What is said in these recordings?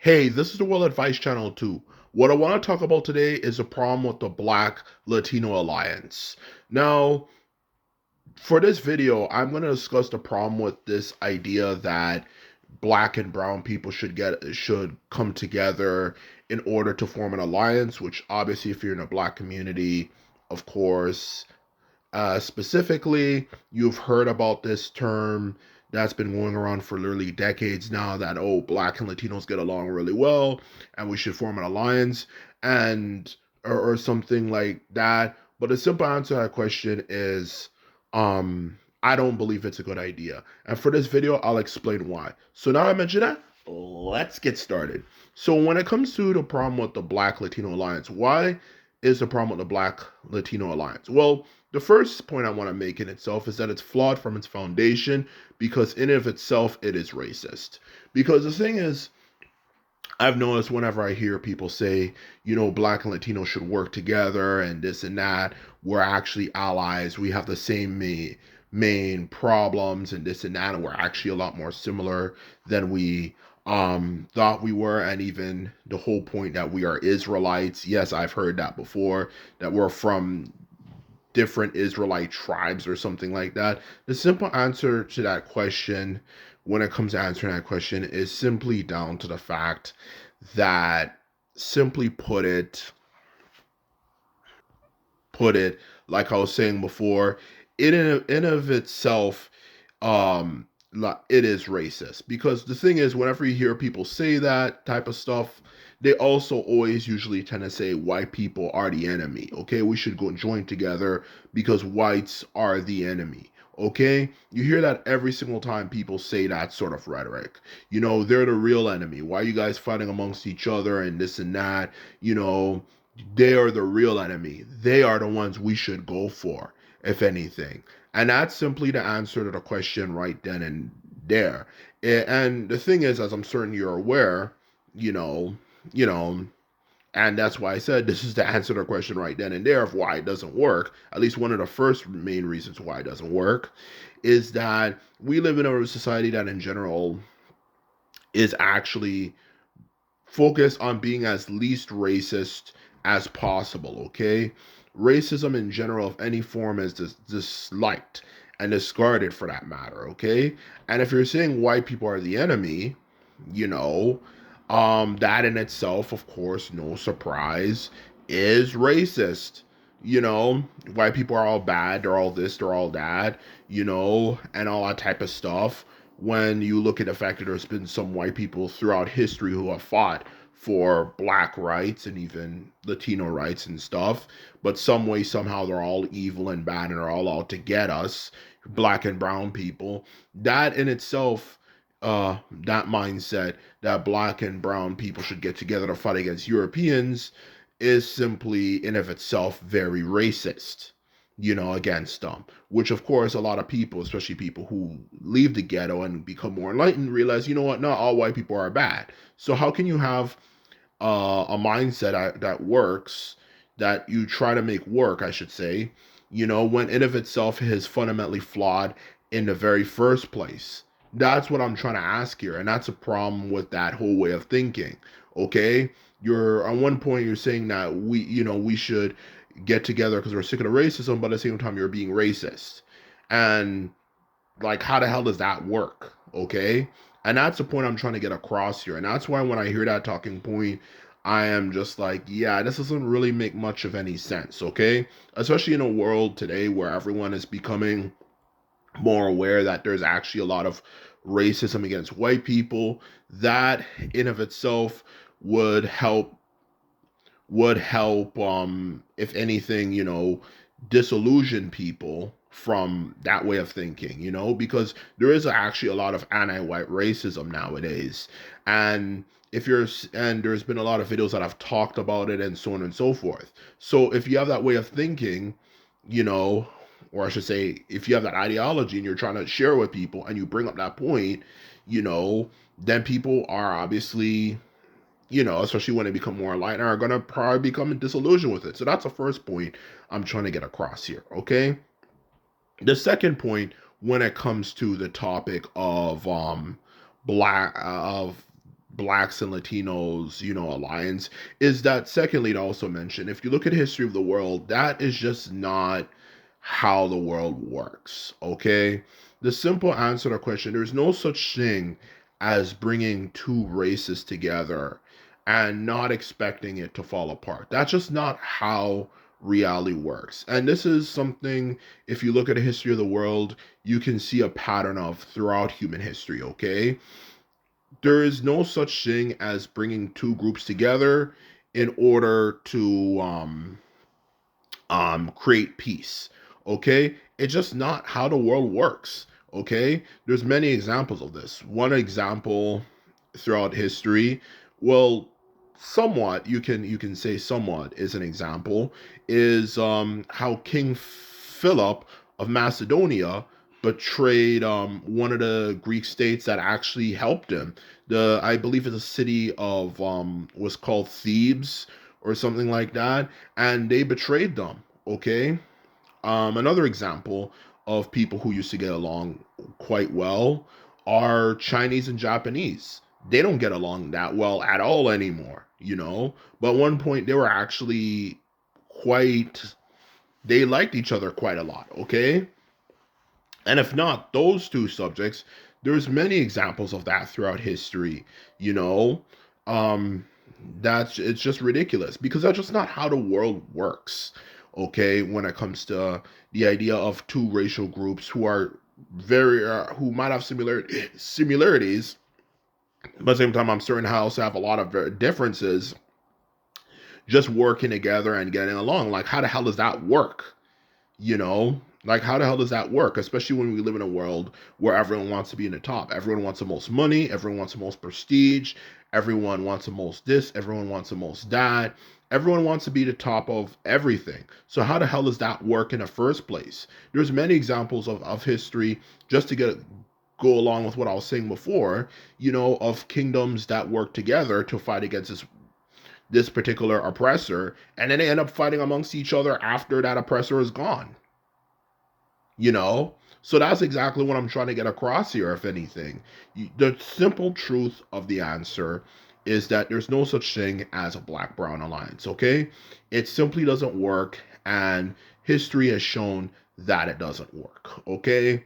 Hey, this is the World Advice Channel too. What I want to talk about today is the problem with the Black Latino Alliance. Now, for this video, I'm going to discuss the problem with this idea that black and brown people should come together in order to form an alliance, which obviously if you're in a black community, of course, specifically, you've heard about this term that's been going around for literally decades now that, oh, black and Latinos get along really well and we should form an alliance and or something like that. But the simple answer to that question is I don't believe it's a good idea. And for this video, I'll explain why. So now I mentioned that, let's get started. So when it comes to the problem with the Black Latino Alliance, why is the problem with the Black Latino Alliance? Well, the first point I want to make in itself is that it's flawed from its foundation because in and of itself it is racist. Because the thing is, I've noticed whenever I hear people say, black and Latino should work together and this and that, we're actually allies. We have the same main problems and this and that, and we're actually a lot more similar than we thought we were. And even the whole point that we are Israelites. Yes, I've heard that before, that we're from different Israelite tribes or something like that. The simple answer to that question, when it comes to answering that question, is simply down to the fact that, simply put it, like I was saying before, in of itself, it is racist. Because the thing is, whenever you hear people say that type of stuff, they also always usually tend to say white people are the enemy. Okay, we should go and join together because whites are the enemy. Okay, you hear that every single time people say that sort of rhetoric. They're the real enemy. Why are you guys fighting amongst each other and this and that? They are the real enemy. They are the ones we should go for, if anything. And that's simply the answer to the question right then and there. And the thing is, as I'm certain you're aware, you know, you know, and that's why I said this is the answer to the question right then and there of why it doesn't work. At least one of the first main reasons why it doesn't work is that we live in a society that in general is actually focused on being as least racist as possible, okay? Racism in general, of any form, is disliked and discarded for that matter, okay? And if you're saying white people are the enemy, you know, that in itself, of course, no surprise, is racist. White people are all bad, they're all this, they're all that, and all that type of stuff. When you look at the fact that there's been some white people throughout history who have fought for black rights and even Latino rights and stuff, but some way, somehow, they're all evil and bad and are all out to get us, black and brown people. That in itself, that mindset that black and brown people should get together to fight against Europeans is simply in of itself very racist, against them. Which of course a lot of people, especially people who leave the ghetto and become more enlightened, realize, you know what, not all white people are bad. So how can you have a mindset that works, that you try to make work, I should say, when in of itself is fundamentally flawed in the very first place? That's what I'm trying to ask here, and that's a problem with that whole way of thinking. Okay, you're on one point you're saying that we should get together because we're sick of the racism, but at the same time you're being racist, and like, how the hell does that work? Okay. And that's the point I'm trying to get across here. And that's why when I hear that talking point, I am just like, yeah, this doesn't really make much of any sense. Okay. Especially in a world today where everyone is becoming more aware that there's actually a lot of racism against white people. That in of itself would help if anything, disillusion people from that way of thinking, because there is actually a lot of anti-white racism nowadays. And if you're and there's been a lot of videos that have talked about it and so on and so forth. So if you have that way of thinking, you know or I should say, if you have that ideology and you're trying to share with people and you bring up that point, then people are obviously, especially when they become more enlightened, are gonna probably become disillusioned with it. So that's the first point I'm trying to get across here. Okay. The second point, when it comes to the topic of black of blacks and Latinos, alliance, is that secondly to also mention, if you look at history of the world, that is just not how the world works, okay? The simple answer to the question, there's no such thing as bringing two races together and not expecting it to fall apart. That's just not how reality works. And this is something, if you look at the history of the world, you can see a pattern of throughout human history, okay? There is no such thing as bringing two groups together in order to create peace. Okay, it's just not how the world works. Okay, there's many examples of this. One example throughout history, well, somewhat you can say somewhat is an example, is how King Philip of Macedonia betrayed one of the Greek states that actually helped him. The I believe it's a city of was called Thebes or something like that, and they betrayed them. Okay, another example of people who used to get along quite well are Chinese and Japanese. They don't get along that well at all anymore. But at one point, they were actually quite, they liked each other quite a lot, okay? And if not those two subjects, there's many examples of that throughout history, you know? Um, that's it's just ridiculous because that's just not how the world works. Okay, when it comes to the idea of two racial groups who are very who might have similarities, but at the same time, I'm certain how also have a lot of differences, just working together and getting along. Like, how the hell does that work? You know, like how the hell does that work? Especially when we live in a world where everyone wants to be in the top. Everyone wants the most money. Everyone wants the most prestige. Everyone wants the most this. Everyone wants the most that. Everyone wants to be the top of everything. So how the hell does that work in the first place? There's many examples of history, just to go along with what I was saying before, of kingdoms that work together to fight against this particular oppressor, and then they end up fighting amongst each other after that oppressor is gone. you know so that's exactly what I'm trying to get across here. If anything, the simple truth of the answer is that there's no such thing as a black brown alliance. Okay, it simply doesn't work, and history has shown that it doesn't work. Okay,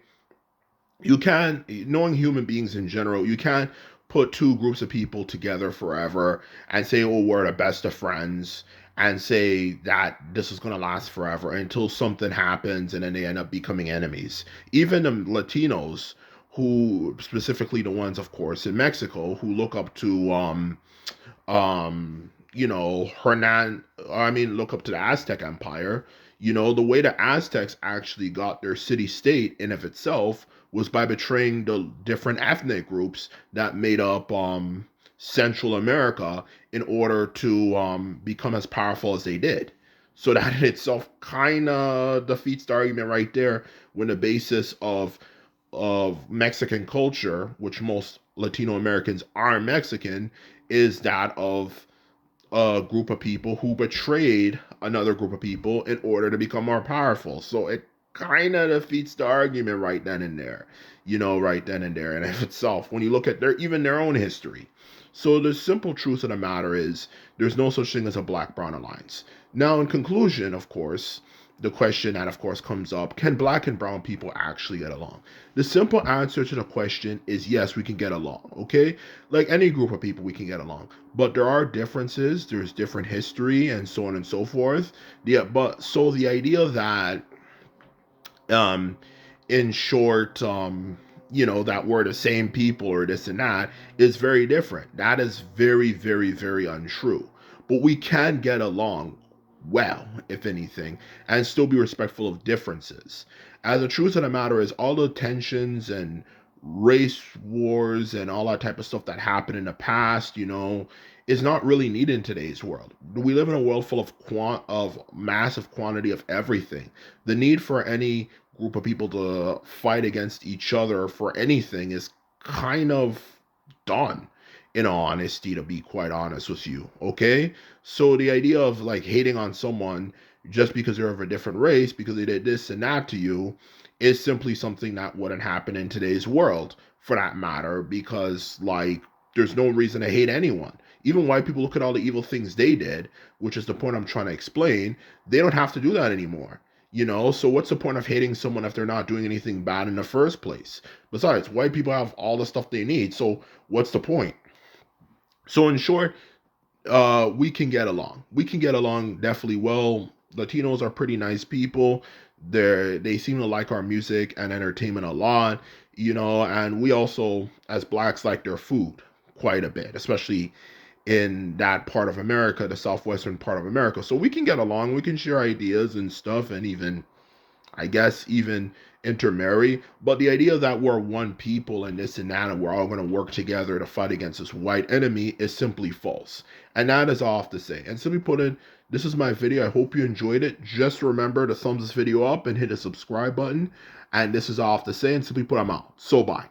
you can, knowing human beings in general, you can't put two groups of people together forever and say, oh, we're the best of friends, and say that this is going to last forever until something happens and then they end up becoming enemies. Even the Latinos, who specifically the ones, of course, in Mexico, who look up to Hernan, I mean, look up to the Aztec Empire. The way the Aztecs actually got their city state in of itself was by betraying the different ethnic groups that made up Central America in order to become as powerful as they did. So that in itself kind of defeats the argument right there, when the basis of Mexican culture, which most Latino Americans are Mexican, is that of a group of people who betrayed another group of people in order to become more powerful. So it kind of defeats the argument right then and there, right then and there, and of itself, when you look at their own history. So the simple truth of the matter is there's no such thing as a black brown alliance. Now, in conclusion, of course, the question that of course comes up, can black and brown people actually get along? The simple answer to the question is yes, we can get along. Okay, like any group of people, we can get along, but there are differences, there's different history and so on and so forth. Yeah, but so the idea that um in short, that we're the same people or this and that is very different. That is very, very, very untrue. But we can get along well, if anything, and still be respectful of differences. As the truth of the matter is, all the tensions and race wars and all that type of stuff that happened in the past, is not really needed in today's world. We live in a world full of massive quantity of everything. The need for any group of people to fight against each other for anything is kind of done, in all honesty, to be quite honest with you. Okay, so the idea of like hating on someone just because they're of a different race, because they did this and that to you, is simply something that wouldn't happen in today's world, for that matter, because like there's no reason to hate anyone. Even white people, look at all the evil things they did, which is the point I'm trying to explain. They don't have to do that anymore. So what's the point of hating someone if they're not doing anything bad in the first place? Besides, white people have all the stuff they need. So what's the point? So in short, we can get along. We can get along definitely well. Latinos are pretty nice people. They seem to like our music and entertainment a lot, and we also, as blacks, like their food quite a bit, especially in that part of America, the southwestern part of America. So we can get along, we can share ideas and stuff, and even, I guess, even intermarry. But the idea that we're one people and this and that, and we're all going to work together to fight against this white enemy is simply false. And that is all I have to say. And simply put it, this is my video. I hope you enjoyed it. Just remember to thumbs this video up and hit the subscribe button. And this is all I have to say. And simply put, I'm out. So bye.